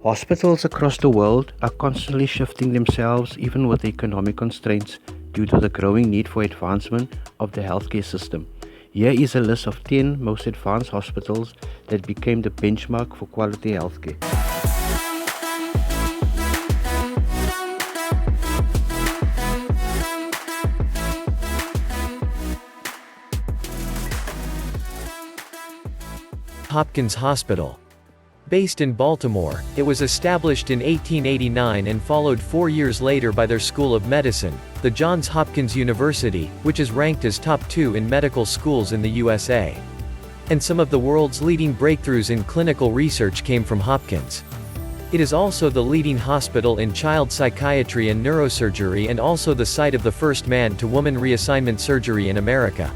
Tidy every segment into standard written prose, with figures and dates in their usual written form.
Hospitals across the world are constantly shifting themselves, even with economic constraints, due to the growing need for advancement of the healthcare system. Here is a list of 10 most advanced hospitals that became the benchmark for quality healthcare. Hopkins Hospital. Based in Baltimore, it was established in 1889 and followed 4 years later by their School of Medicine, the Johns Hopkins University, which is ranked as top 2 in medical schools in the USA. And some of the world's leading breakthroughs in clinical research came from Hopkins. It is also the leading hospital in child psychiatry and neurosurgery and also the site of the first man-to-woman reassignment surgery in America.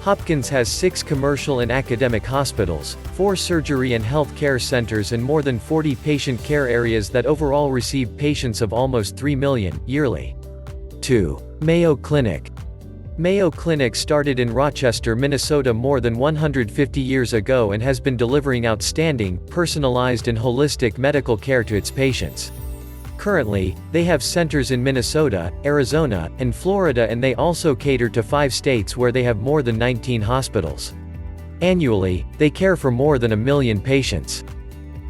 Hopkins has 6 commercial and academic hospitals, 4 surgery and health care centers and more than 40 patient care areas that overall receive patients of almost 3 million, yearly. 2. Mayo Clinic. Mayo Clinic started in Rochester, Minnesota more than 150 years ago and has been delivering outstanding, personalized and holistic medical care to its patients. Currently, they have centers in Minnesota, Arizona, and Florida, and they also cater to 5 states where they have more than 19 hospitals. Annually, they care for more than 1 million patients.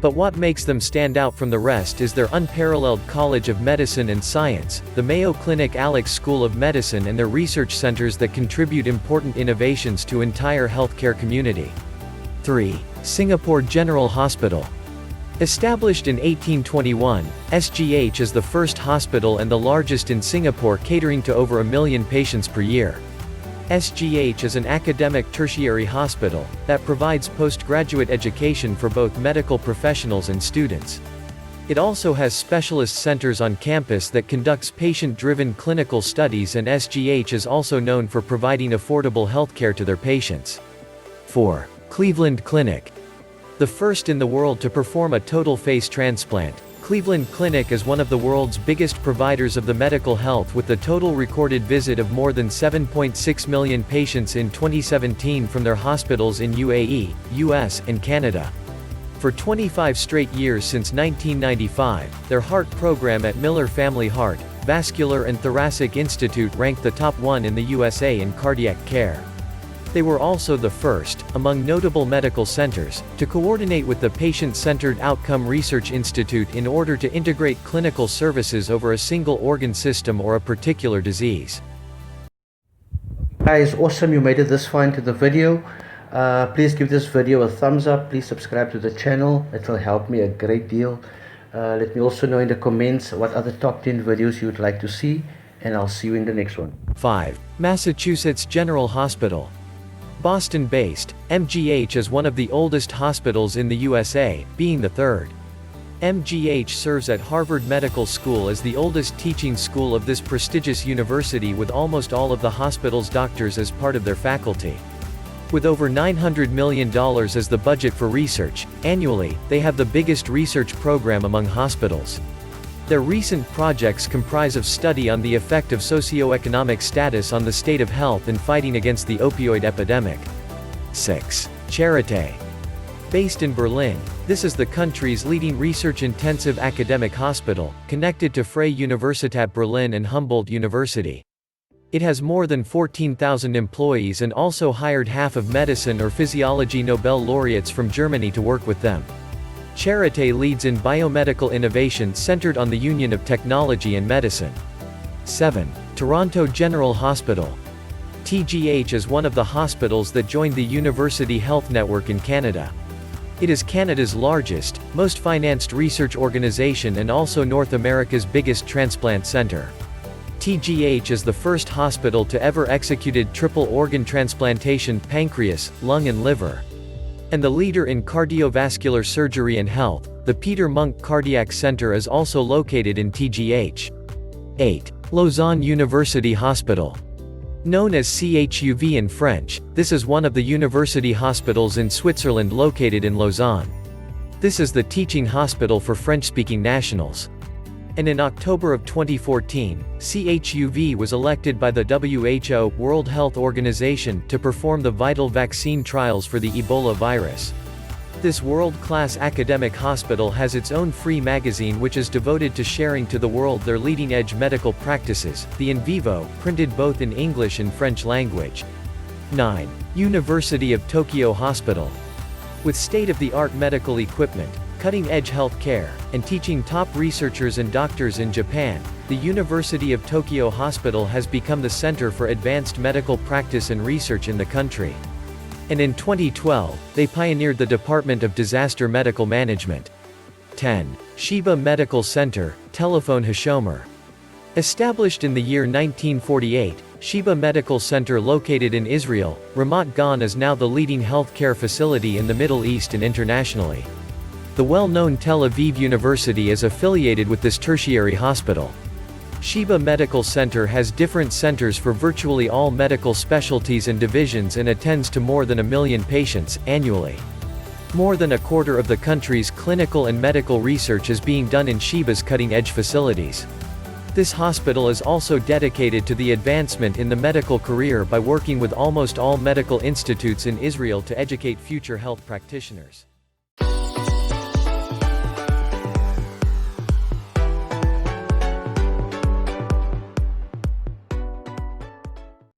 But what makes them stand out from the rest is their unparalleled College of Medicine and Science, the Mayo Clinic Alex School of Medicine, and their research centers that contribute important innovations to entire healthcare community. 3. Singapore General Hospital. Established in 1821, SGH is the first hospital and the largest in Singapore, catering to over 1 million patients per year. SGH is an academic tertiary hospital that provides postgraduate education for both medical professionals and students. It also has specialist centers on campus that conducts patient-driven clinical studies, and SGH is also known for providing affordable healthcare to their patients. 4. Cleveland Clinic. The first in the world to perform a total face transplant, Cleveland Clinic is one of the world's biggest providers of the medical health, with the total recorded visit of more than 7.6 million patients in 2017 from their hospitals in UAE, US, and Canada. For 25 straight years since 1995, their heart program at Miller Family Heart, Vascular and Thoracic Institute ranked the top 1 in the USA in cardiac care. They were also the first, among notable medical centers, to coordinate with the Patient-Centered Outcome Research Institute in order to integrate clinical services over a single organ system or a particular disease. Guys, awesome you made it this far into the video. Please give this video a thumbs up. Please subscribe to the channel. It will help me a great deal. Let me also know in the comments what other top 10 videos you would like to see, and I'll see you in the next one. 5. Massachusetts General Hospital. Boston-based, MGH is one of the oldest hospitals in the USA, being the third. MGH serves at Harvard Medical School as the oldest teaching school of this prestigious university, with almost all of the hospital's doctors as part of their faculty. With over $900 million as the budget for research, annually, they have the biggest research program among hospitals. Their recent projects comprise of study on the effect of socioeconomic status on the state of health and fighting against the opioid epidemic. 6. Charité. Based in Berlin, this is the country's leading research-intensive academic hospital, connected to Freie Universität Berlin and Humboldt University. It has more than 14,000 employees and also hired half of medicine or physiology Nobel laureates from Germany to work with them. Charité leads in biomedical innovation centered on the union of technology and medicine. 7. Toronto General Hospital. TGH is one of the hospitals that joined the University Health Network in Canada. It is Canada's largest, most financed research organization and also North America's biggest transplant center. TGH is the first hospital to ever executed triple organ transplantation, pancreas, lung and liver. And the leader in cardiovascular surgery and health, the Peter Munk Cardiac Center is also located in TGH. 8. Lausanne University Hospital. Known as CHUV in French, this is one of the university hospitals in Switzerland located in Lausanne. This is the teaching hospital for French-speaking nationals. And in October of 2014, CHUV was elected by the WHO, World Health Organization, to perform the vital vaccine trials for the Ebola virus. This world-class academic hospital has its own free magazine which is devoted to sharing to the world their leading-edge medical practices, the In Vivo, printed both in English and French language. 9. University of Tokyo Hospital. With state-of-the-art medical equipment, cutting-edge health care, and teaching top researchers and doctors in Japan, the University of Tokyo Hospital has become the center for advanced medical practice and research in the country. And in 2012, they pioneered the Department of Disaster Medical Management. 10. Sheba Medical Center, Telephone Hashomer. Established in the year 1948, Sheba Medical Center located in Israel, Ramat Gan is now the leading healthcare facility in the Middle East and internationally. The well-known Tel Aviv University is affiliated with this tertiary hospital. Sheba Medical Center has different centers for virtually all medical specialties and divisions and attends to more than 1 million patients, annually. More than a quarter of the country's clinical and medical research is being done in Sheba's cutting-edge facilities. This hospital is also dedicated to the advancement in the medical career by working with almost all medical institutes in Israel to educate future health practitioners.